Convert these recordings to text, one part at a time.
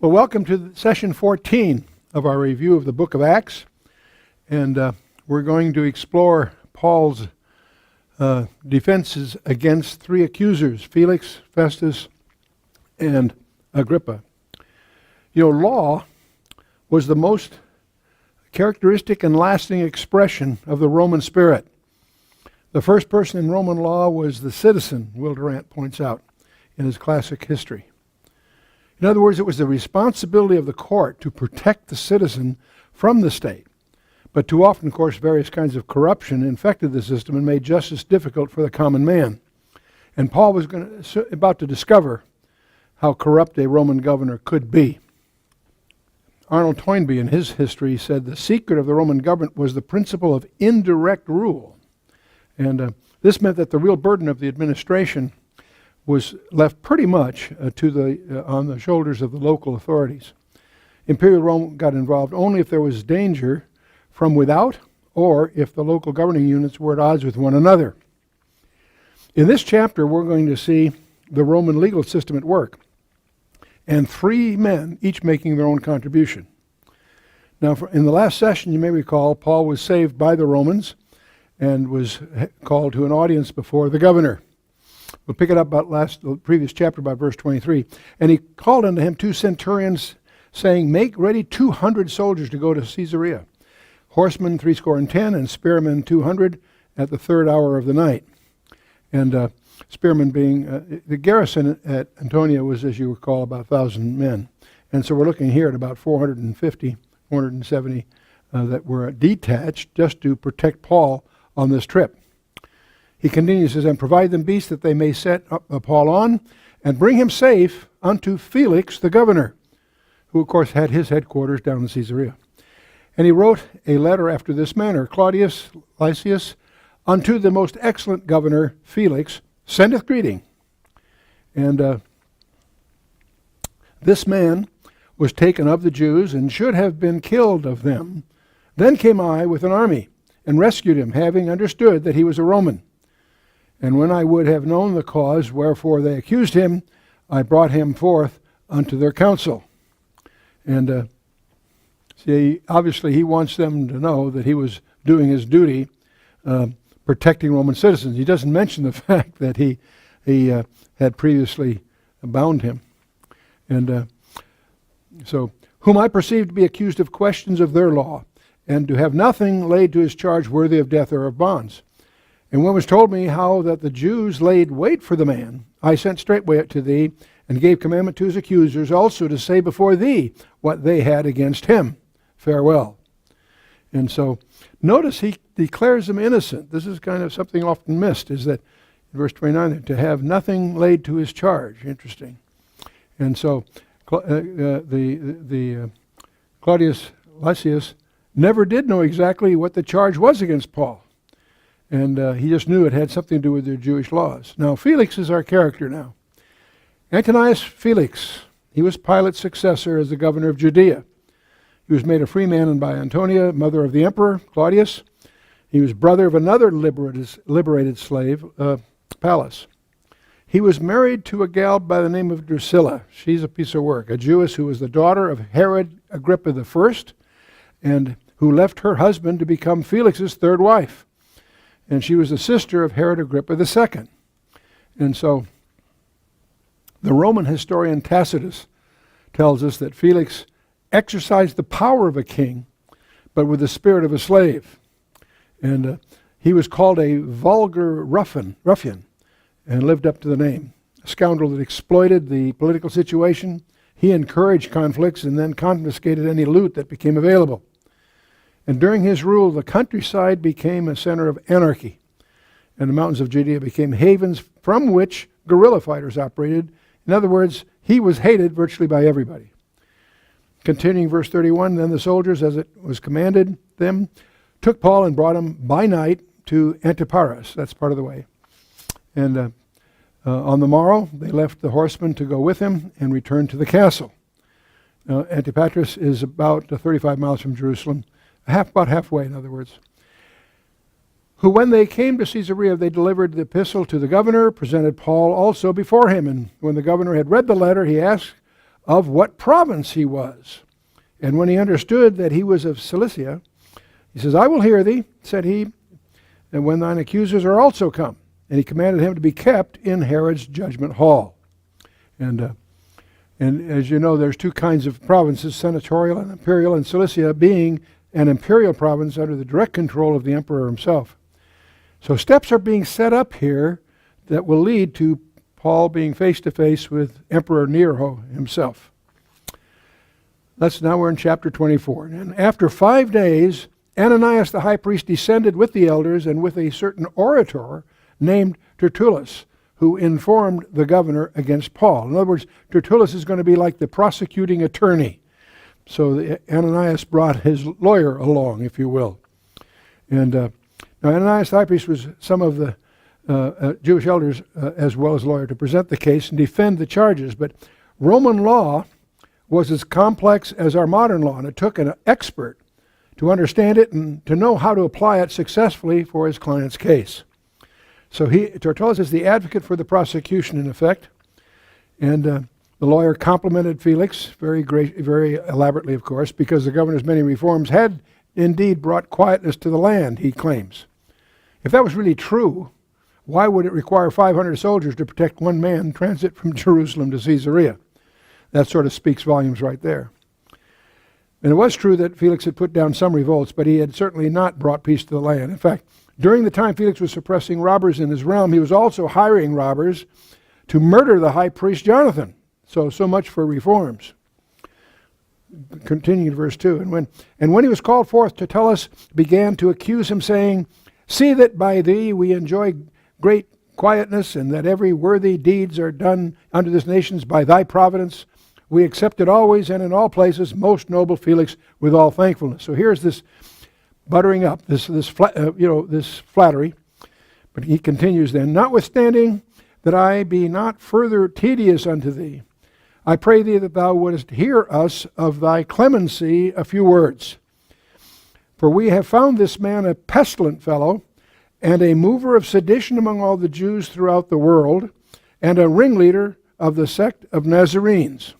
Well, welcome to session 14 of our review of the book of Acts. And we're going to explore Paul's defenses against three accusers, Felix, Festus, and Agrippa. You know, law was the most characteristic and lasting expression of the Roman spirit. The first person in Roman law was the citizen, Will Durant points out in his classic history. In other words, it was the responsibility of the court to protect the citizen from the state. But too often, of course, various kinds of corruption infected the system and made justice difficult for the common man. And Paul was about to discover how corrupt a Roman governor could be. Arnold Toynbee, in his history, said the secret of the Roman government was the principle of indirect rule. And this meant that the real burden of the administration was left pretty much on the shoulders of the local authorities. Imperial Rome got involved only if there was danger from without or if the local governing units were at odds with one another. In this chapter, we're going to see the Roman legal system at work, and three men, each making their own contribution. Now, in the last session, you may recall, Paul was saved by the Romans and was called to an audience before the governor. We'll pick it up about the previous chapter, about verse 23. And he called unto him 2 centurions, saying, Make ready 200 soldiers to go to Caesarea, horsemen 70, and spearmen 200 at the third hour of the night. And spearmen being, the garrison at Antonia was, as you recall, about 1,000 men. And so we're looking here at about 450, 470 that were detached just to protect Paul on this trip. He continues, says, and provide them beasts that they may set Paul on, and bring him safe unto Felix the governor, who of course had his headquarters down in Caesarea. And he wrote a letter after this manner, Claudius Lysias, unto the most excellent governor Felix, sendeth greeting. And this man was taken of the Jews, and should have been killed of them. Then came I with an army, and rescued him, having understood that he was a Roman. And when I would have known the cause wherefore they accused him, I brought him forth unto their council. And see, obviously he wants them to know that he was doing his duty, protecting Roman citizens. He doesn't mention the fact that he had previously bound him. And so, whom I perceived to be accused of questions of their law, and to have nothing laid to his charge worthy of death or of bonds. And when it was told me how that the Jews laid wait for the man, I sent straightway to thee, and gave commandment to his accusers also to say before thee what they had against him. Farewell. And so, notice he declares him innocent. This is kind of something often missed, is that in verse 29, to have nothing laid to his charge. Interesting. And so, Claudius Lysias never did know exactly what the charge was against Paul. And he just knew it had something to do with their Jewish laws. Now, Felix is our character now. Antonius Felix, he was Pilate's successor as the governor of Judea. He was made a free man by Antonia, mother of the emperor, Claudius. He was brother of another liberated slave, Pallas. He was married to a gal by the name of Drusilla. She's a piece of work, a Jewess who was the daughter of Herod Agrippa I, and who left her husband to become Felix's third wife. And she was the sister of Herod Agrippa II. And so the Roman historian Tacitus tells us that Felix exercised the power of a king, but with the spirit of a slave. And he was called a vulgar ruffian and lived up to the name. A scoundrel that exploited the political situation. He encouraged conflicts and then confiscated any loot that became available. And during his rule, the countryside became a center of anarchy, and the mountains of Judea became havens from which guerrilla fighters operated. In other words, he was hated virtually by everybody. Continuing verse 31, then the soldiers, as it was commanded them, took Paul and brought him by night to Antiparas. That's part of the way. And on the morrow, they left the horsemen to go with him and returned to the castle. Now, Antipatris is about 35 miles from Jerusalem. About halfway, in other words. Who, when they came to Caesarea, they delivered the epistle to the governor, presented Paul also before him. And when the governor had read the letter, he asked of what province he was. And when he understood that he was of Cilicia, he says, I will hear thee, said he, and when thine accusers are also come. And he commanded him to be kept in Herod's judgment hall. And as you know, there's two kinds of provinces, senatorial and imperial, and Cilicia being an imperial province under the direct control of the emperor himself. So steps are being set up here that will lead to Paul being face to face with Emperor Nero himself. Now we're in chapter 24. And after 5 days, Ananias the high priest descended with the elders and with a certain orator named Tertullus, who informed the governor against Paul. In other words, Tertullus is going to be like the prosecuting attorney. So Ananias brought his lawyer along, if you will. And now Ananias the high priest was some of the Jewish elders as well as lawyer to present the case and defend the charges. But Roman law was as complex as our modern law, and it took an expert to understand it and to know how to apply it successfully for his client's case. So Tertullus is the advocate for the prosecution, in effect, and the lawyer complimented Felix very elaborately, of course, because the governor's many reforms had indeed brought quietness to the land, he claims. If that was really true, why would it require 500 soldiers to protect one man in transit from Jerusalem to Caesarea? That sort of speaks volumes right there. And it was true that Felix had put down some revolts, but he had certainly not brought peace to the land. In fact, during the time Felix was suppressing robbers in his realm, he was also hiring robbers to murder the high priest Jonathan. So much for reforms. Continuing verse 2. And when he was called forth, Tertullus began to accuse him, saying, See that by thee we enjoy great quietness, and that every worthy deeds are done unto this nation by thy providence. We accept it always and in all places, most noble Felix, with all thankfulness. So here's this buttering up, this flattery. But he continues then, Notwithstanding that I be not further tedious unto thee, I pray thee that thou wouldest hear us of thy clemency a few words. For we have found this man a pestilent fellow, and a mover of sedition among all the Jews throughout the world, and a ringleader of the sect of Nazarenes,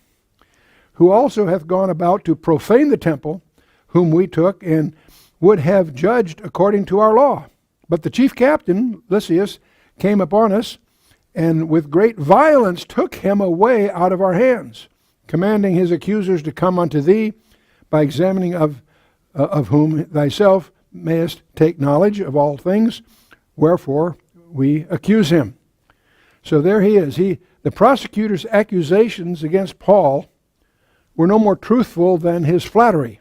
who also hath gone about to profane the temple, whom we took, and would have judged according to our law. But the chief captain, Lysias, came upon us, and with great violence took him away out of our hands, commanding his accusers to come unto thee, by examining of whom thyself mayest take knowledge of all things, wherefore we accuse him. So there he is. The prosecutor's accusations against Paul were no more truthful than his flattery.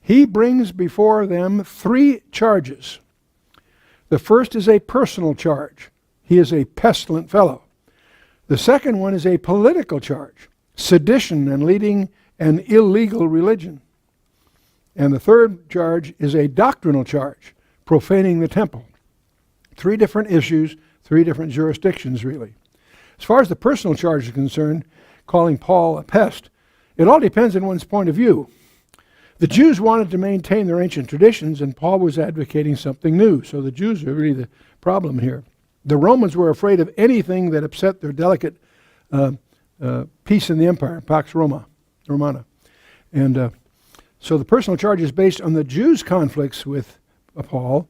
He brings before them 3 charges. The first is a personal charge. He is a pestilent fellow. The second one is a political charge, sedition and leading an illegal religion. And the third charge is a doctrinal charge, profaning the temple. 3 different issues, 3 different jurisdictions, really. As far as the personal charge is concerned, calling Paul a pest, it all depends on one's point of view. The Jews wanted to maintain their ancient traditions, and Paul was advocating something new. So the Jews are really the problem here. The Romans were afraid of anything that upset their delicate peace in the empire, Pax Romana. And so the personal charge is based on the Jews' conflicts with Paul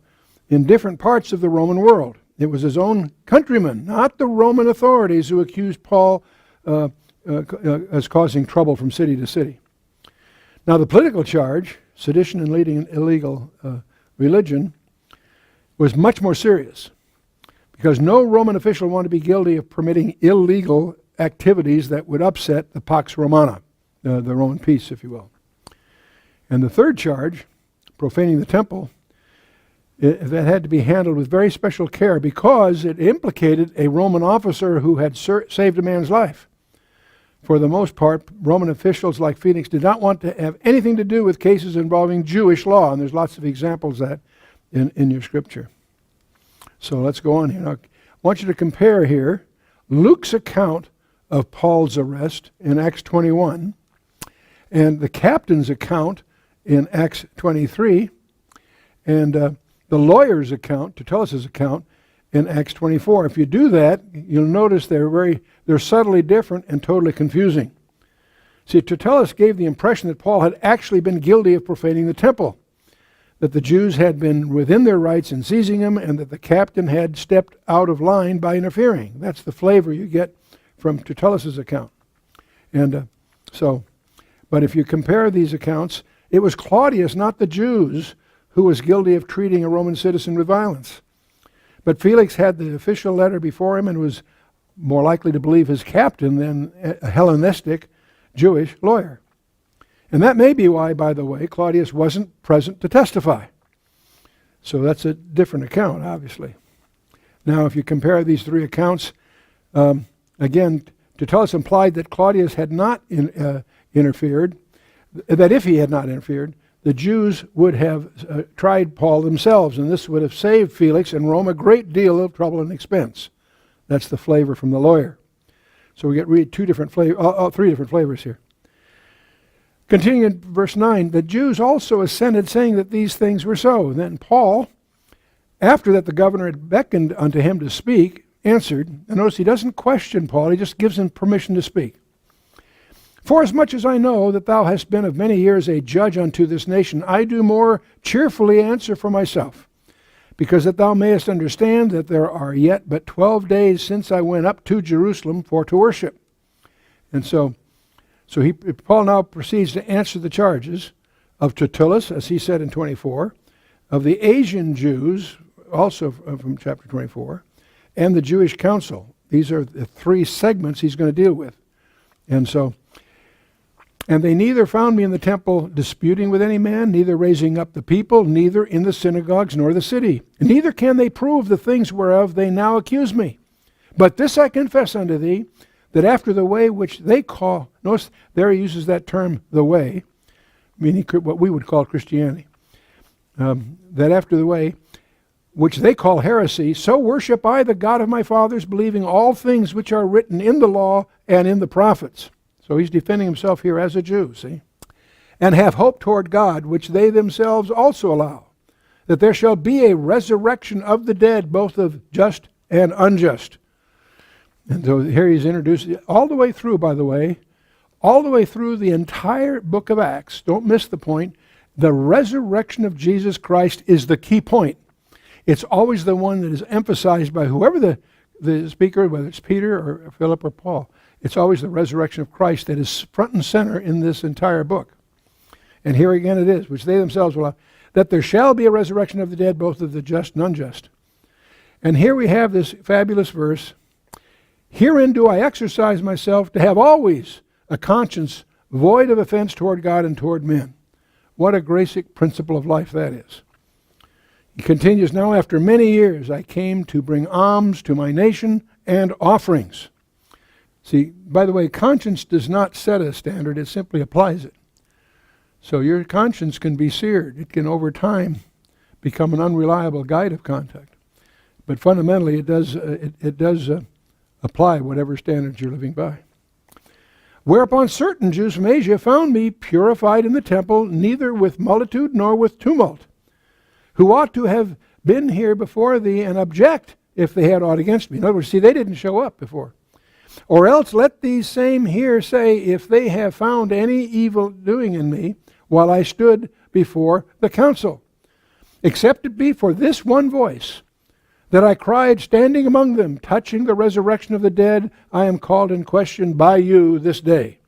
in different parts of the Roman world. It was his own countrymen, not the Roman authorities, who accused Paul as causing trouble from city to city. Now the political charge, sedition and leading an illegal religion, was much more serious, because no Roman official wanted to be guilty of permitting illegal activities that would upset the Pax Romana, the Roman peace, if you will. And the third charge, profaning the temple, that had to be handled with very special care, because it implicated a Roman officer who had saved a man's life. For the most part, Roman officials like Felix did not want to have anything to do with cases involving Jewish law, and there's lots of examples of that in your scripture. So let's go on here. Now, I want you to compare here Luke's account of Paul's arrest in Acts 21 and the captain's account in Acts 23, and the lawyer's account, Tertullus' account, in Acts 24. If you do that, you'll notice they're subtly different and totally confusing. See, Tertullus gave the impression that Paul had actually been guilty of profaning the temple, that the Jews had been within their rights in seizing him, and that the captain had stepped out of line by interfering. That's the flavor you get from Tertullus's account. And but if you compare these accounts, it was Claudius, not the Jews, who was guilty of treating a Roman citizen with violence. But Felix had the official letter before him and was more likely to believe his captain than a Hellenistic Jewish lawyer. And that may be why, by the way, Claudius wasn't present to testify. So that's a different account, obviously. Now, if you compare these three accounts, again, Tertullus implied that Claudius had not interfered, that if he had not interfered, the Jews would have tried Paul themselves, and this would have saved Felix and Rome a great deal of trouble and expense. That's the flavor from the lawyer. So we get three different flavors here. Continuing in verse 9, the Jews also assented, saying that these things were so. Then Paul, after that the governor had beckoned unto him to speak, answered. And notice he doesn't question Paul, he just gives him permission to speak. Forasmuch as I know that thou hast been of many years a judge unto this nation, I do more cheerfully answer for myself, because that thou mayest understand that there are yet but 12 days since I went up to Jerusalem for to worship. And so Paul now proceeds to answer the charges of Tertullus, as he said in 24, of the Asian Jews, also from chapter 24, and the Jewish council. These are the three segments he's going to deal with. And they neither found me in the temple disputing with any man, neither raising up the people, neither in the synagogues nor the city. And neither can they prove the things whereof they now accuse me. But this I confess unto thee, that after the way which they call, notice there he uses that term, the way, meaning what we would call Christianity, that after the way which they call heresy, so worship I the God of my fathers, believing all things which are written in the law and in the prophets. So he's defending himself here as a Jew, see? And have hope toward God, which they themselves also allow, that there shall be a resurrection of the dead, both of just and unjust. And so here he's introduced, all the way through, by the way, all the way through the entire book of Acts, don't miss the point, the resurrection of Jesus Christ is the key point. It's always the one that is emphasized by whoever the speaker, whether it's Peter or Philip or Paul. It's always the resurrection of Christ that is front and center in this entire book. And here again it is, which they themselves will have, that there shall be a resurrection of the dead, both of the just and unjust. And here we have this fabulous verse, herein do I exercise myself to have always a conscience void of offense toward God and toward men. What a basic principle of life that is. He continues, now after many years I came to bring alms to my nation and offerings. See, by the way, conscience does not set a standard, it simply applies it. So your conscience can be seared. It can, over time, become an unreliable guide of conduct. But fundamentally, it does apply whatever standards you're living by. Whereupon certain Jews from Asia found me purified in the temple, neither with multitude nor with tumult, who ought to have been here before thee and object if they had aught against me. In other words, see, they didn't show up before. Or else let these same here say, if they have found any evil doing in me, while I stood before the council, except it be for this one voice, that I cried standing among them, touching the resurrection of the dead, I am called in question by you this day.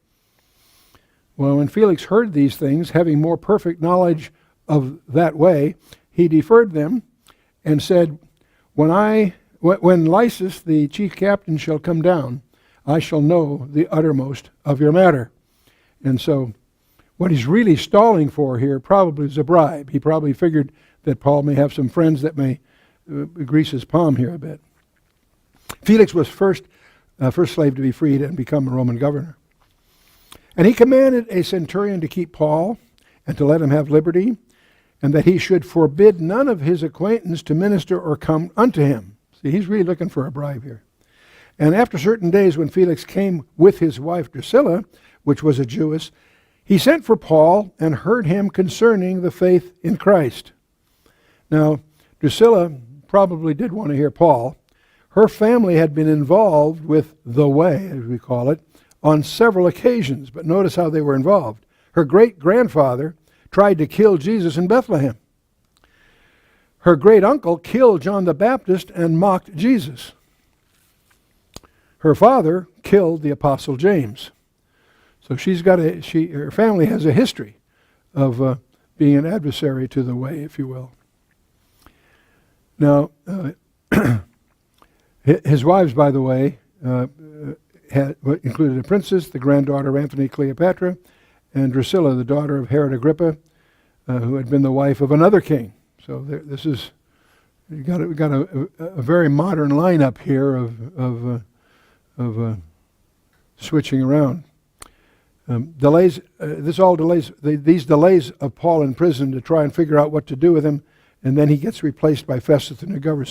Well, when Felix heard these things, having more perfect knowledge of that way, he deferred them and said, when Lysis, the chief captain, shall come down, I shall know the uttermost of your matter. And so what he's really stalling for here probably is a bribe. He probably figured that Paul may have some friends that may grease his palm here a bit. Felix was first slave to be freed and become a Roman governor. And he commanded a centurion to keep Paul and to let him have liberty, and that he should forbid none of his acquaintance to minister or come unto him. See, he's really looking for a bribe here. And after certain days, when Felix came with his wife Drusilla, which was a Jewess, he sent for Paul and heard him concerning the faith in Christ. Now, Drusilla probably did want to hear Paul. Her family had been involved with the way, as we call it, on several occasions, but notice how they were involved. Her great-grandfather tried to kill Jesus in Bethlehem. Her great-uncle killed John the Baptist and mocked Jesus. Her father killed the Apostle James. So her family has a history of being an adversary to the way, if you will. Now, his wives, by the way, included a princess, the granddaughter of Antony Cleopatra, and Drusilla, the daughter of Herod Agrippa, who had been the wife of another king. So we got a very modern lineup here of switching around. Delays. These delays of Paul in prison to try and figure out what to do with him, and then he gets replaced by Festus, the new governor.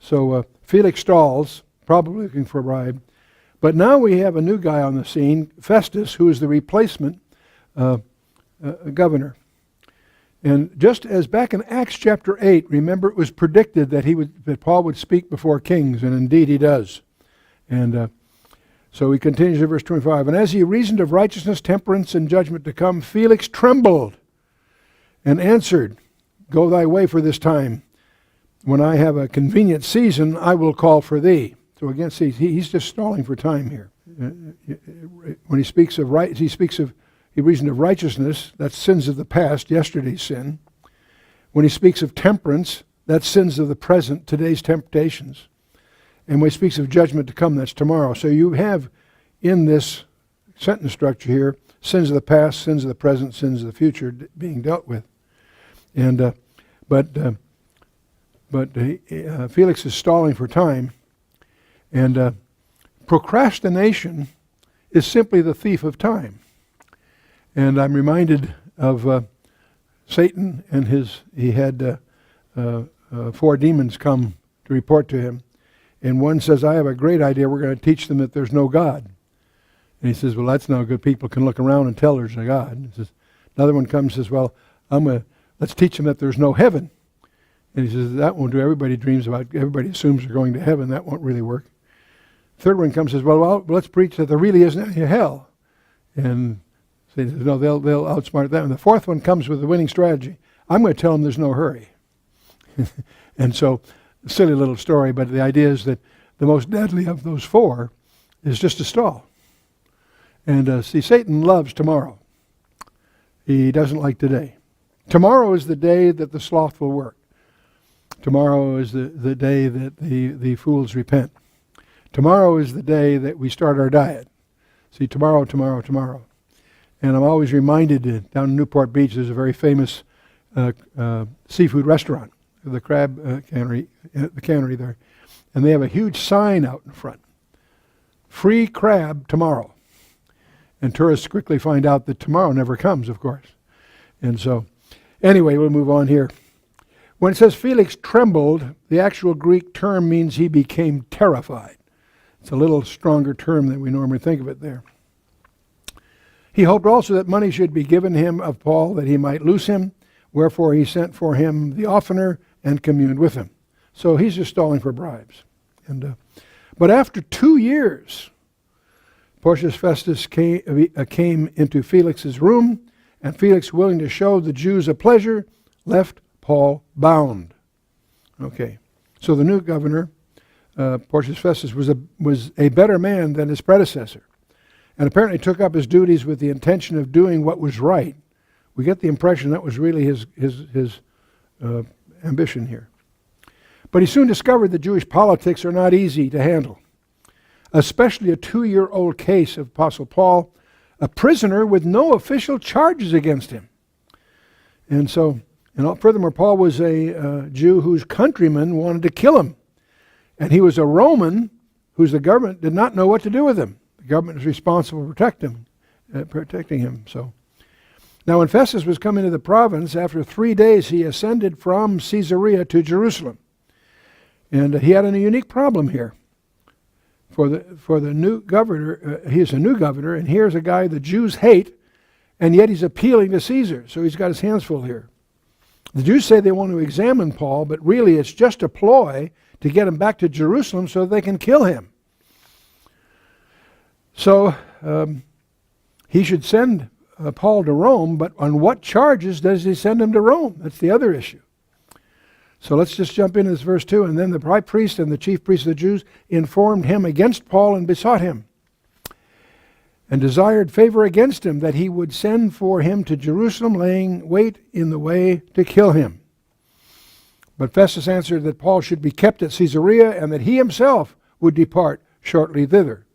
So Felix stalls, probably looking for a bribe. But now we have a new guy on the scene, Festus, who is the replacement governor. And just as back in Acts chapter 8, remember it was predicted that Paul would speak before kings, and indeed he does. And so he continues in verse 25. And as he reasoned of righteousness, temperance, and judgment to come, Felix trembled and answered, Go thy way for this time. When I have a convenient season, I will call for thee. So again, see, he's just stalling for time here. When he speaks of he reasoned of righteousness, that's sins of the past, yesterday's sin. When he speaks of temperance, that's sins of the present, today's temptations. And when he speaks of judgment to come, that's tomorrow. So you have in this sentence structure here, sins of the past, sins of the present, sins of the future being dealt with. And Felix is stalling for time. And procrastination is simply the thief of time. And I'm reminded of Satan and he had 4 demons come to report to him. And one says, I have a great idea. We're going to teach them that there's no God. And he says, well, that's no good. People can look around and tell there's a God. And he says, another one comes and says, well, let's teach them that there's no heaven. And he says, that won't do. Everybody assumes they're going to heaven. That won't really work. Third one comes and says, well, let's preach that there really isn't any hell. And so he says, no, they'll outsmart them. And the fourth one comes with the winning strategy. I'm going to tell them there's no hurry. And so, silly little story, but the idea is that the most deadly of those 4 is just a stall. And see, Satan loves tomorrow. He doesn't like today. Tomorrow is the day that the sloth will work. Tomorrow is the day that the fools repent. Tomorrow is the day that we start our diet. See, tomorrow. And I'm always reminded down in Newport Beach, there's a very famous seafood restaurant, the crab cannery, the cannery there. And they have a huge sign out in front. Free crab tomorrow. And tourists quickly find out that tomorrow never comes, of course. And so, anyway, we'll move on here. When it says Felix trembled, the actual Greek term means he became terrified. It's a little stronger term than we normally think of it there. He hoped also that money should be given him of Paul, that he might loose him, wherefore he sent for him the oftener and communed with him. So he's just stalling for bribes. But after 2 years, Porcius Festus came into Felix's room, and Felix, willing to show the Jews a pleasure, left Paul bound. Okay, so the new governor, Porcius Festus, was a better man than his predecessor, and apparently took up his duties with the intention of doing what was right. We get the impression that was really his ambition here. But he soon discovered that Jewish politics are not easy to handle, especially a 2-year-old case of Apostle Paul, a prisoner with no official charges against him. And so, furthermore, Paul was a Jew whose countrymen wanted to kill him. And he was a Roman whose the government did not know what to do with him. The government was responsible for protecting him. So, now when Festus was coming to the province, after 3 days he ascended from Caesarea to Jerusalem. And he had a unique problem here. For the new governor, he is a new governor, and here's a guy the Jews hate, and yet he's appealing to Caesar. So he's got his hands full here. The Jews say they want to examine Paul, but really it's just a ploy to get him back to Jerusalem so they can kill him. So he should send Paul to Rome, but on what charges does he send him to Rome? That's the other issue. So let's just jump into this verse 2. And then the high priest and the chief priests of the Jews informed him against Paul and besought him, and desired favor against him, that he would send for him to Jerusalem, laying wait in the way to kill him. But Festus answered that Paul should be kept at Caesarea, and that he himself would depart shortly thither.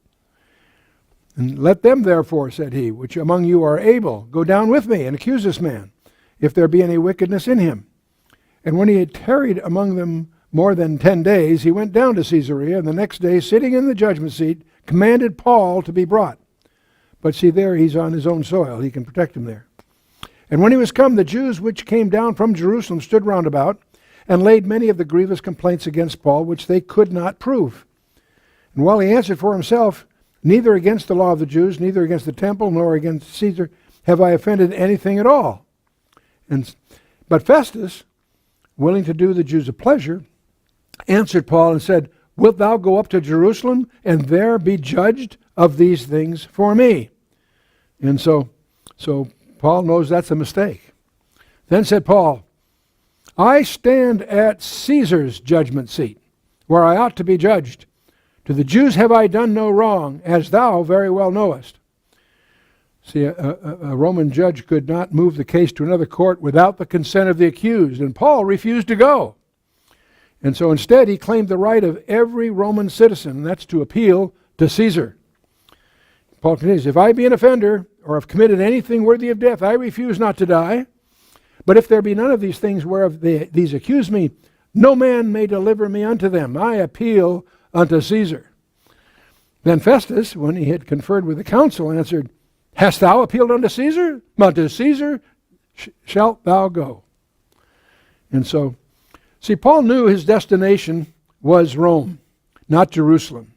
And let them therefore, said he, which among you are able, go down with me and accuse this man, if there be any wickedness in him. And when he had tarried among them more than 10 days, he went down to Caesarea, and the next day, sitting in the judgment seat, commanded Paul to be brought. But see, there he's on his own soil. He can protect him there. And when he was come, the Jews which came down from Jerusalem stood round about, and laid many of the grievous complaints against Paul, which they could not prove. And while he answered for himself, neither against the law of the Jews, neither against the temple, nor against Caesar, have I offended anything at all. But Festus, willing to do the Jews a pleasure, answered Paul and said, wilt thou go up to Jerusalem, and there be judged of these things for me? And so Paul knows that's a mistake. Then said Paul, I stand at Caesar's judgment seat, where I ought to be judged. To the Jews have I done no wrong, as thou very well knowest. See, a Roman judge could not move the case to another court without the consent of the accused, and Paul refused to go. And so instead he claimed the right of every Roman citizen, and that's to appeal to Caesar. Paul continues, if I be an offender, or have committed anything worthy of death, I refuse not to die. But if there be none of these things whereof these accuse me, no man may deliver me unto them. I appeal unto Caesar. Then Festus, when he had conferred with the council, answered, hast thou appealed unto Caesar? Unto Caesar shalt thou go. And so, see, Paul knew his destination was Rome, not Jerusalem.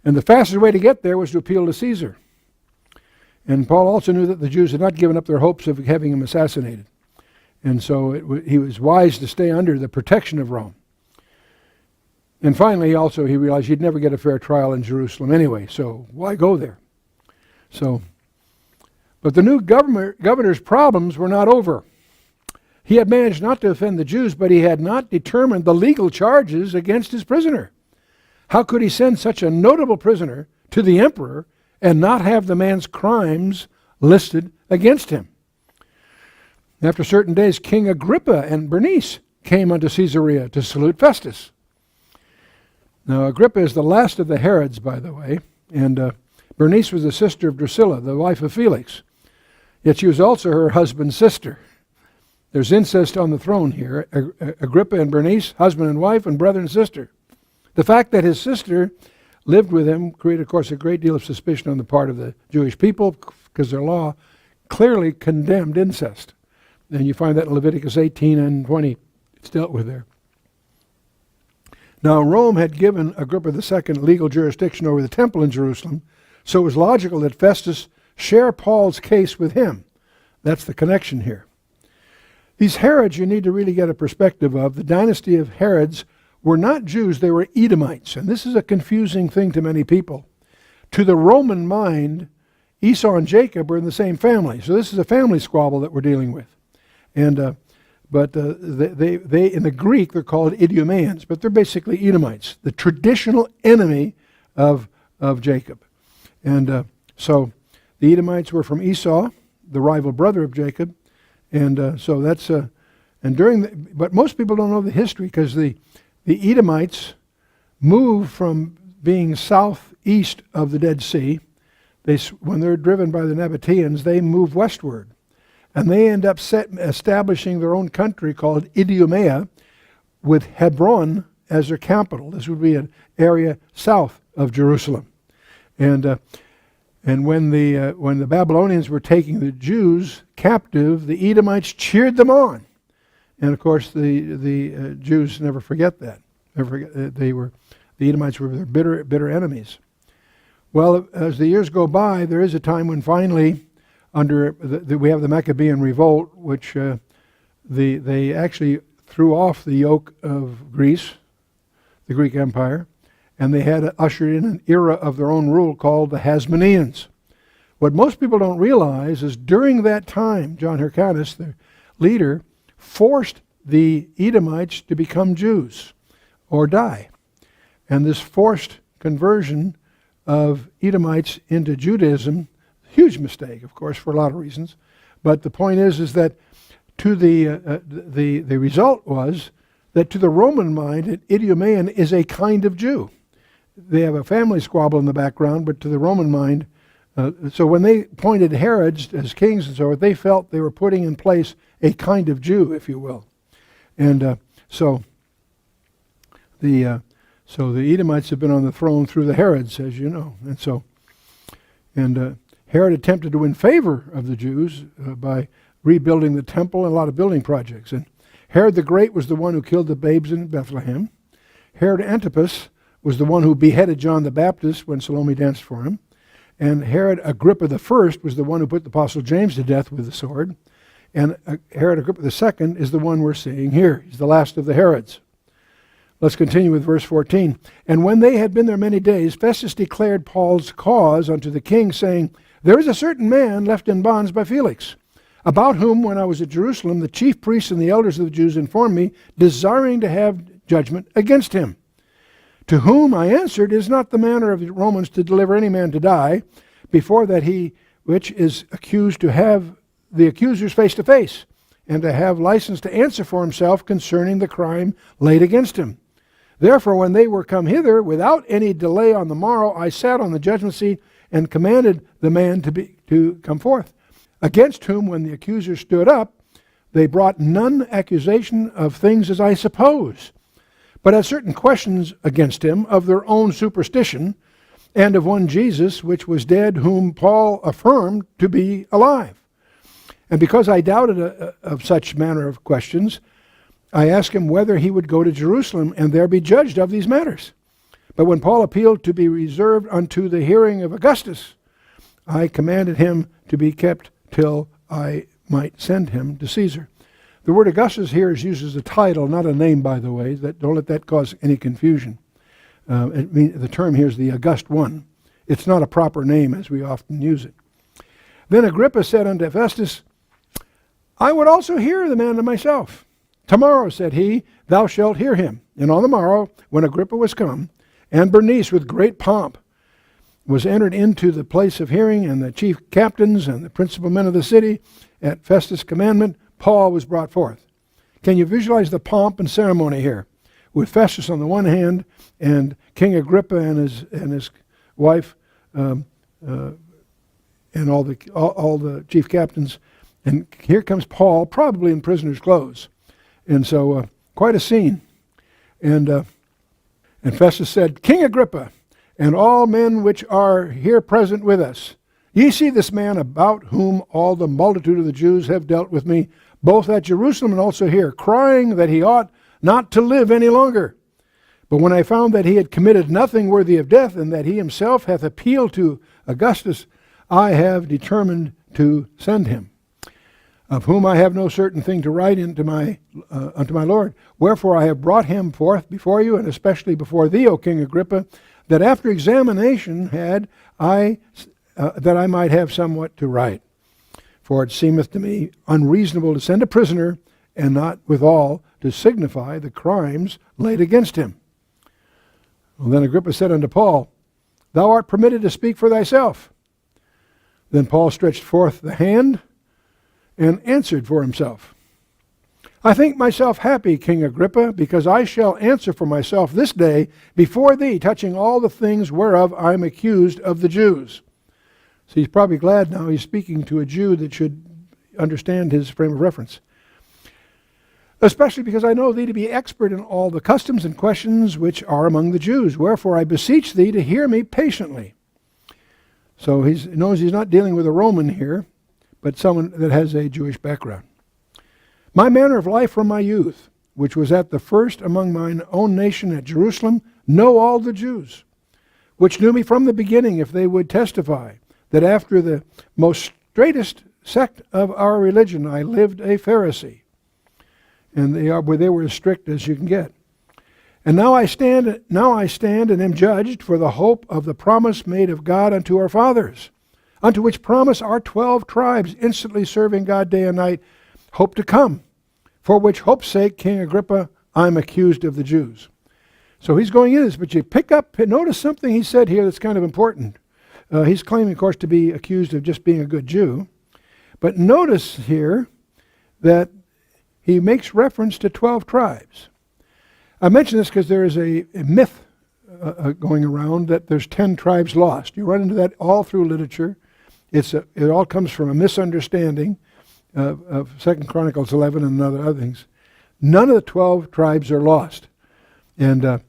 And the fastest way to get there was to appeal to Caesar. And Paul also knew that the Jews had not given up their hopes of having him assassinated. And so he was wise to stay under the protection of Rome. And finally, he realized he'd never get a fair trial in Jerusalem anyway, so why go there? But the new governor's problems were not over. He had managed not to offend the Jews, but he had not determined the legal charges against his prisoner. How could he send such a notable prisoner to the emperor and not have the man's crimes listed against him? After certain days, King Agrippa and Bernice came unto Caesarea to salute Festus. Now, Agrippa is the last of the Herods, by the way, and Bernice was the sister of Drusilla, the wife of Felix. Yet she was also her husband's sister. There's incest on the throne here. Agrippa and Bernice, husband and wife, and brother and sister. The fact that his sister lived with him created, of course, a great deal of suspicion on the part of the Jewish people, because their law clearly condemned incest. And you find that in Leviticus 18 and 20. It's dealt with there. Now, Rome had given Agrippa II legal jurisdiction over the temple in Jerusalem, so it was logical that Festus share Paul's case with him. That's the connection here. These Herods you need to really get a perspective of. The dynasty of Herods were not Jews, they were Edomites. And this is a confusing thing to many people. To the Roman mind, Esau and Jacob were in the same family. So this is a family squabble that we're dealing with. And but they in the Greek they're called Idumeans, but they're basically Edomites, the traditional enemy of Jacob. And so the Edomites were from Esau, the rival brother of Jacob, and so that's but most people don't know the history, because the Edomites moved from being southeast of the Dead Sea. When they're driven by the Nabateans, they move westward. And they end up establishing their own country called Idumea, with Hebron as their capital. This would be an area south of Jerusalem. And when the Babylonians were taking the Jews captive, the Edomites cheered them on. And of course, the Jews never forget that. The Edomites were their bitter enemies. Well, as the years go by, there is a time when finally, we have the Maccabean revolt, which they actually threw off the yoke of Greece, the Greek Empire, and they had ushered in an era of their own rule called the Hasmoneans. What most people don't realize is during that time, John Hyrcanus, the leader, forced the Edomites to become Jews or die. And this forced conversion of Edomites into Judaism, huge mistake, of course, for a lot of reasons. But the point is that to the result was that to the Roman mind, an Idumean is a kind of Jew. They have a family squabble in the background, but to the Roman mind, so when they appointed Herods as kings and so forth, they felt they were putting in place a kind of Jew, if you will. And so the Edomites have been on the throne through the Herods, as you know. And Herod attempted to win favor of the Jews by rebuilding the temple and a lot of building projects. And Herod the Great was the one who killed the babes in Bethlehem. Herod Antipas was the one who beheaded John the Baptist when Salome danced for him. And Herod Agrippa I was the one who put the Apostle James to death with the sword. And Herod Agrippa II is the one we're seeing here. He's the last of the Herods. Let's continue with verse 14. And when they had been there many days, Festus declared Paul's cause unto the king, saying, There is a certain man left in bonds by Felix, about whom, when I was at Jerusalem, the chief priests and the elders of the Jews informed me, desiring to have judgment against him. To whom I answered, It is not the manner of the Romans to deliver any man to die, before that he which is accused to have the accusers face to face, and to have license to answer for himself concerning the crime laid against him. Therefore, when they were come hither, without any delay on the morrow, I sat on the judgment seat and commanded the man to come forth. Against whom, when the accusers stood up, they brought none accusation of things as I suppose, but had certain questions against him of their own superstition, and of one Jesus, which was dead, whom Paul affirmed to be alive. And because I doubted of such manner of questions, I asked him whether he would go to Jerusalem and there be judged of these matters. But when Paul appealed to be reserved unto the hearing of Augustus, I commanded him to be kept till I might send him to Caesar. The word Augustus here is used as a title, not a name, by the way. Don't let that cause any confusion. The term here is the August One. It's not a proper name as we often use it. Then Agrippa said unto Festus, I would also hear the man to myself. Tomorrow, said he, thou shalt hear him. And on the morrow, when Agrippa was come, and Bernice with great pomp was entered into the place of hearing, and the chief captains and the principal men of the city, at Festus' commandment, Paul was brought forth. Can you visualize the pomp and ceremony here? With Festus on the one hand, and King Agrippa and his wife, and all the chief captains, and here comes Paul, probably in prisoner's clothes. And so, quite a scene. And Festus said, King Agrippa, and all men which are here present with us, ye see this man about whom all the multitude of the Jews have dealt with me, both at Jerusalem and also here, crying that he ought not to live any longer. But when I found that he had committed nothing worthy of death, and that he himself hath appealed to Augustus, I have determined to send him, of whom I have no certain thing to write unto my Lord. Wherefore I have brought him forth before you, and especially before thee, O King Agrippa, that after examination that I might have somewhat to write. For it seemeth to me unreasonable to send a prisoner, and not withal to signify the crimes laid against him. Well, then Agrippa said unto Paul, Thou art permitted to speak for thyself. Then Paul stretched forth the hand and answered for himself. I think myself happy, King Agrippa, because I shall answer for myself this day before thee, touching all the things whereof I am accused of the Jews. So he's probably glad now he's speaking to a Jew that should understand his frame of reference. Especially because I know thee to be expert in all the customs and questions which are among the Jews. Wherefore I beseech thee to hear me patiently. So he knows he's not dealing with a Roman here, but someone that has a Jewish background. My manner of life from my youth, which was at the first among mine own nation at Jerusalem, know all the Jews, which knew me from the beginning, if they would testify, that after the most straightest sect of our religion I lived a Pharisee. And they were as strict as you can get. And now I stand and am judged for the hope of the promise made of God unto our fathers, unto which promise our 12 tribes, instantly serving God day and night, hope to come, for which hope's sake, King Agrippa, I'm accused of the Jews. So he's going in this, but you notice something he said here that's kind of important. He's claiming, of course, to be accused of just being a good Jew. But notice here that he makes reference to 12 tribes. I mention this because there is a myth going around that there's 10 tribes lost. You run into that all through literature. It all comes from a misunderstanding of 2 Chronicles 11 and other things. None of the 12 tribes are lost. And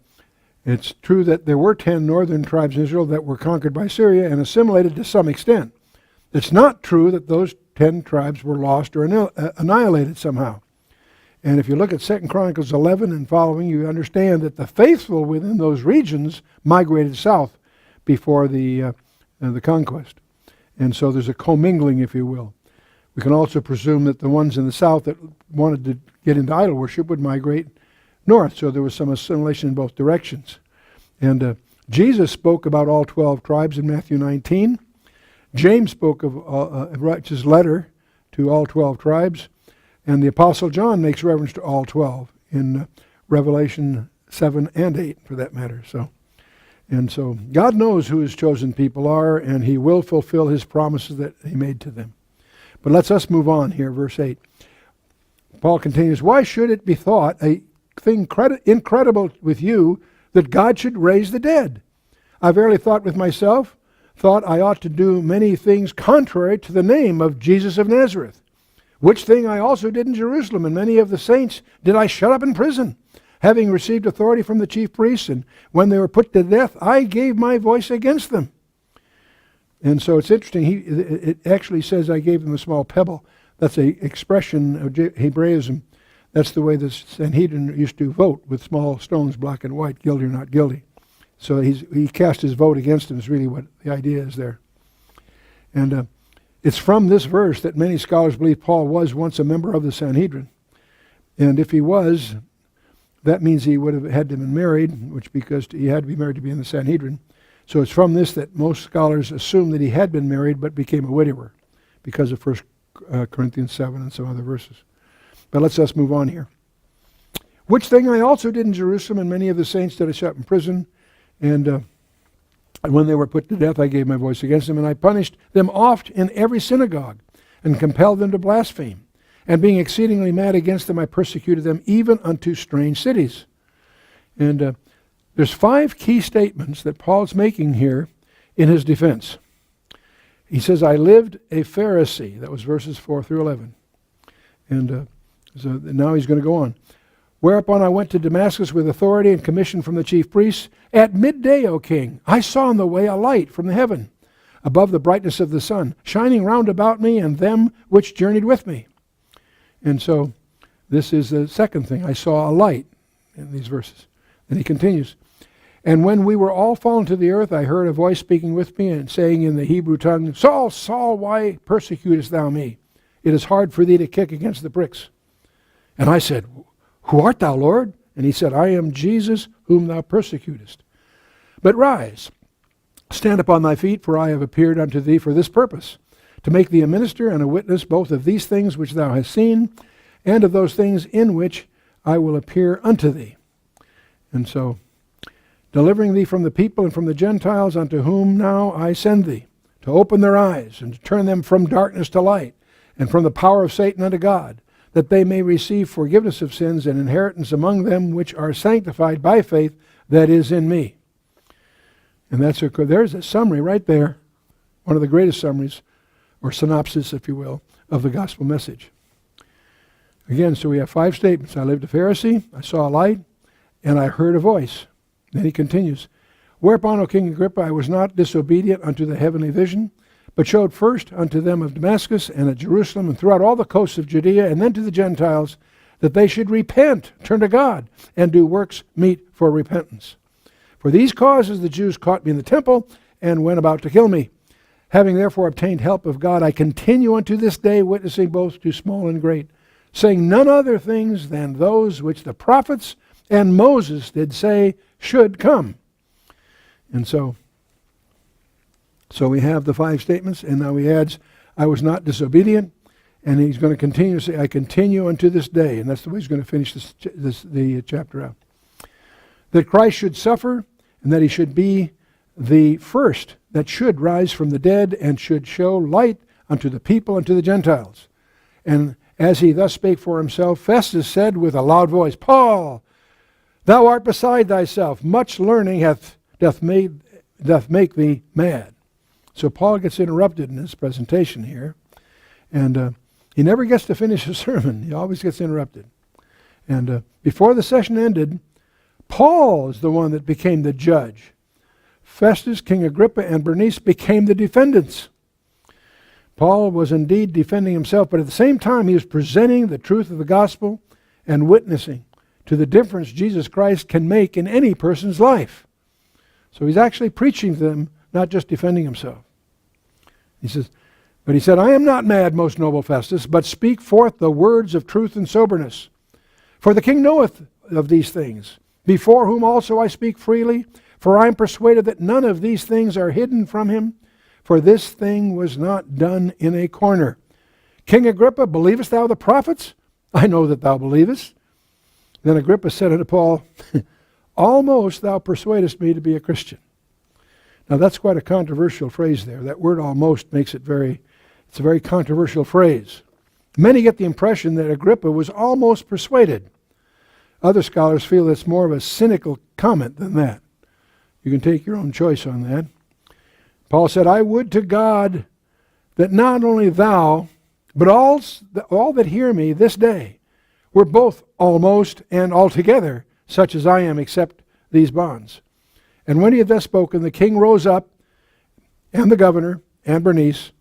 it's true that there were 10 northern tribes in Israel that were conquered by Syria and assimilated to some extent. It's not true that those 10 tribes were lost or annihilated somehow. And if you look at 2 Chronicles 11 and following, you understand that the faithful within those regions migrated south before the conquest. And so there's a commingling, if you will. We can also presume that the ones in the south that wanted to get into idol worship would migrate north. So there was some assimilation in both directions. And Jesus spoke about all 12 tribes in Matthew 19. James spoke of his letter to all 12 tribes. And the Apostle John makes reference to all 12 in Revelation 7 and 8, for that matter. So God knows who his chosen people are, and he will fulfill his promises that he made to them. But let's us move on here, verse 8. Paul continues, why should it be thought a thing incredible with you that God should raise the dead? I verily thought I ought to do many things contrary to the name of Jesus of Nazareth. Which thing I also did in Jerusalem, and many of the saints did I shut up in prison, having received authority from the chief priests, and when they were put to death, I gave my voice against them. And so it's interesting, it actually says I gave them a small pebble. That's an expression of Hebraism. That's the way the Sanhedrin used to vote, with small stones, black and white, guilty or not guilty. So he cast his vote against them is really what the idea is there. And it's from this verse that many scholars believe Paul was once a member of the Sanhedrin. And if he was, that means he would have had to have been married, because he had to be married to be in the Sanhedrin. So it's from this that most scholars assume that he had been married but became a widower because of 1 Corinthians 7 and some other verses. But let's move on here. Which thing I also did in Jerusalem, and many of the saints did I shut in prison, and when they were put to death, I gave my voice against them, and I punished them oft in every synagogue, and compelled them to blaspheme. And being exceedingly mad against them, I persecuted them even unto strange cities. And there's 5 key statements that Paul's making here in his defense. He says, I lived a Pharisee. That was verses 4 through 11. And so now he's going to go on. Whereupon I went to Damascus with authority and commission from the chief priests. At midday, O king, I saw on the way a light from the heaven, above the brightness of the sun, shining round about me and them which journeyed with me. And so this is the second thing. I saw a light in these verses. And he continues, and when we were all fallen to the earth, I heard a voice speaking with me and saying in the Hebrew tongue, Saul, Saul, why persecutest thou me? It is hard for thee to kick against the pricks. And I said, who art thou, Lord? And he said, I am Jesus whom thou persecutest. But rise, stand upon thy feet, for I have appeared unto thee for this purpose, to make thee a minister and a witness both of these things which thou hast seen, and of those things in which I will appear unto thee. And so, delivering thee from the people and from the Gentiles, unto whom now I send thee, to open their eyes, and to turn them from darkness to light, and from the power of Satan unto God, that they may receive forgiveness of sins and inheritance among them which are sanctified by faith that is in me. And there's a summary right there, one of the greatest summaries, or synopsis, if you will, of the gospel message. Again, so we have 5 statements. I lived a Pharisee, I saw a light, and I heard a voice. Then he continues, whereupon, O King Agrippa, I was not disobedient unto the heavenly vision, but showed first unto them of Damascus and at Jerusalem and throughout all the coasts of Judea, and then to the Gentiles, that they should repent, turn to God, and do works meet for repentance. For these causes the Jews caught me in the temple, and went about to kill me. Having therefore obtained help of God, I continue unto this day, witnessing both to small and great, saying none other things than those which the prophets and Moses did say should come. And so So we have the 5 statements, and now he adds, I was not disobedient, and he's going to continue to say, I continue unto this day, and that's the way he's going to finish the chapter out. That Christ should suffer, and that he should be the first that should rise from the dead, and should show light unto the people and to the Gentiles. And as he thus spake for himself, Festus said with a loud voice, Paul, thou art beside thyself. Much learning doth make thee mad. So Paul gets interrupted in his presentation here. And he never gets to finish his sermon. He always gets interrupted. And before the session ended, Paul is the one that became the judge. Festus, King Agrippa, and Bernice became the defendants. Paul was indeed defending himself, but at the same time he was presenting the truth of the gospel and witnessing to the difference Jesus Christ can make in any person's life. So he's actually preaching to them, not just defending himself. He says, but he said, I am not mad, most noble Festus, but speak forth the words of truth and soberness. For the king knoweth of these things, before whom also I speak freely, for I am persuaded that none of these things are hidden from him, for this thing was not done in a corner. King Agrippa, believest thou the prophets? I know that thou believest. Then Agrippa said unto Paul, almost thou persuadest me to be a Christian. Now that's quite a controversial phrase there. That word almost makes it it's a very controversial phrase. Many get the impression that Agrippa was almost persuaded. Other scholars feel it's more of a cynical comment than that. You can take your own choice on that. Paul said, I would to God that not only thou, but all that hear me this day were both almost and altogether such as I am, except these bonds. And when he had thus spoken, the king rose up, and the governor, and Bernice,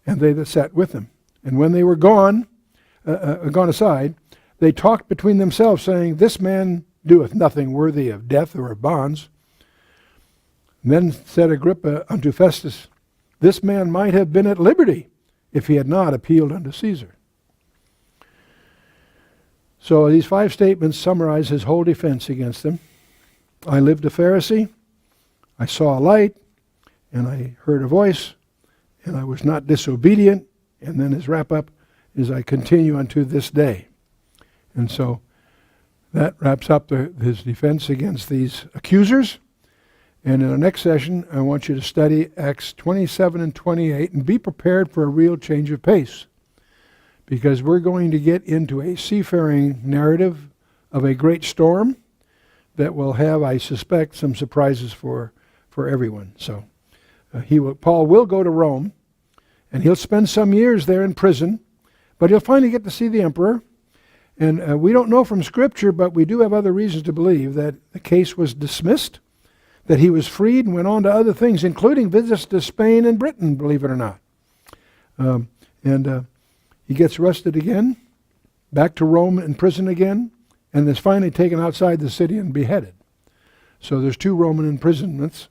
and they that sat with him. And when they were gone aside, they talked between themselves, saying, This man doeth nothing worthy of death or of bonds. Then said Agrippa unto Festus, This man might have been at liberty if he had not appealed unto Caesar. So these 5 statements summarize his whole defense against them. I lived a Pharisee, I saw a light, and I heard a voice, and I was not disobedient. And then his wrap-up is, I continue unto this day. And so that wraps up his defense against these accusers. And in our next session, I want you to study Acts 27 and 28 and be prepared for a real change of pace, because we're going to get into a seafaring narrative of a great storm that will have, I suspect, some surprises for everyone. So Paul will go to Rome, and he'll spend some years there in prison, but he'll finally get to see the emperor. And we don't know from Scripture, but we do have other reasons to believe that the case was dismissed, that he was freed and went on to other things, including visits to Spain and Britain, believe it or not. He gets arrested again, back to Rome in prison again, and is finally taken outside the city and beheaded. So there's 2 Roman imprisonments,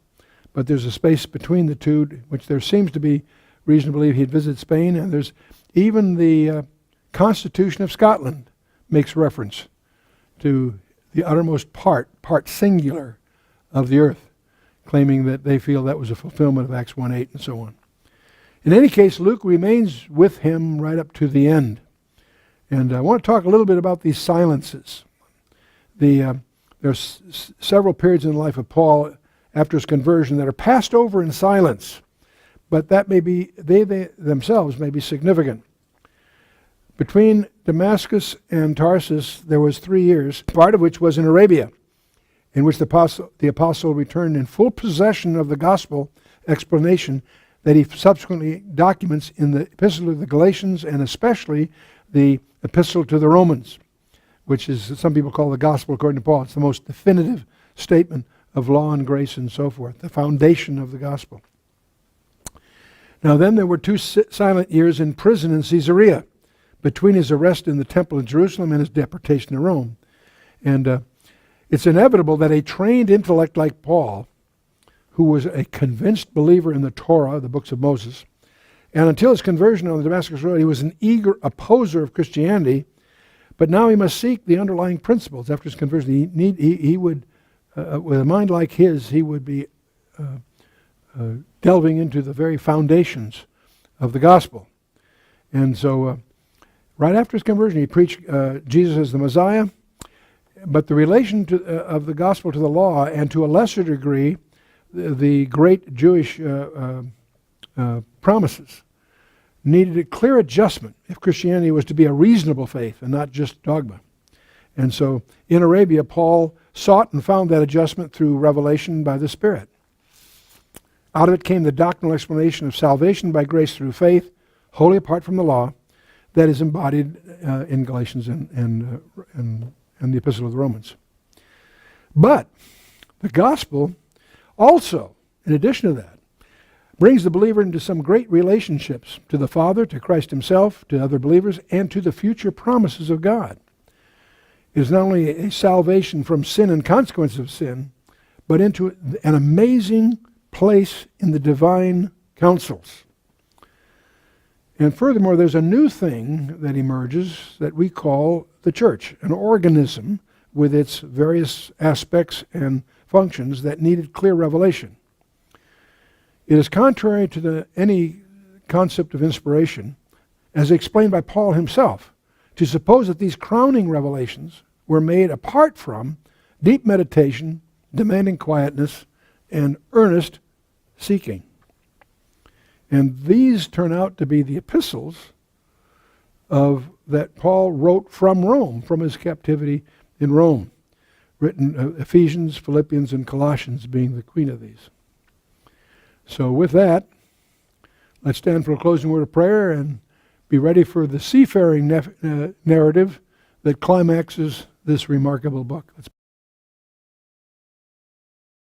but there's a space between the 2, which there seems to be reason to believe he'd visit Spain, and there's even the Constitution of Scotland makes reference to the uttermost part singular, of the earth, claiming that they feel that was a fulfillment of Acts 1:8 and so on. In any case, Luke remains with him right up to the end. And I want to talk a little bit about these silences. There's several periods in the life of Paul after his conversion that are passed over in silence, but that may be, they themselves may be significant. Between Damascus and Tarsus, there was 3 years, part of which was in Arabia, in which the apostle returned in full possession of the gospel explanation that he subsequently documents in the epistle to the Galatians, and especially the epistle to the Romans, which is, some people call the gospel according to Paul. It's the most definitive statement of law and grace and so forth, the foundation of the gospel. Now then, there were 2 silent years in prison in Caesarea, between his arrest in the temple in Jerusalem and his deportation to Rome. And it's inevitable that a trained intellect like Paul, who was a convinced believer in the Torah, the books of Moses, and until his conversion on the Damascus Road, he was an eager opposer of Christianity, but now he must seek the underlying principles. After his conversion, he would, with a mind like his, he would be delving into the very foundations of the gospel. And so right after his conversion, he preached Jesus as the Messiah, but the relation of the gospel to the law, and to a lesser degree, the great Jewish promises, needed a clear adjustment if Christianity was to be a reasonable faith and not just dogma. And so in Arabia, Paul sought and found that adjustment through revelation by the Spirit. Out of it came the doctrinal explanation of salvation by grace through faith, wholly apart from the law, that is embodied in Galatians and the Epistle of the Romans. But the gospel also, in addition to that, brings the believer into some great relationships to the Father, to Christ himself, to other believers, and to the future promises of God. It is not only a salvation from sin and consequences of sin, but into an amazing place in the divine counsels. And furthermore, there's a new thing that emerges that we call the church, an organism with its various aspects and functions that needed clear revelation. It is contrary to any concept of inspiration, as explained by Paul himself, to suppose that these crowning revelations were made apart from deep meditation, demanding quietness, and earnest seeking. And these turn out to be the epistles that Paul wrote from Rome, from his captivity in Rome, written Ephesians, Philippians, and Colossians being the queen of these. So with that, let's stand for a closing word of prayer and be ready for the seafaring narrative that climaxes this remarkable book. Let's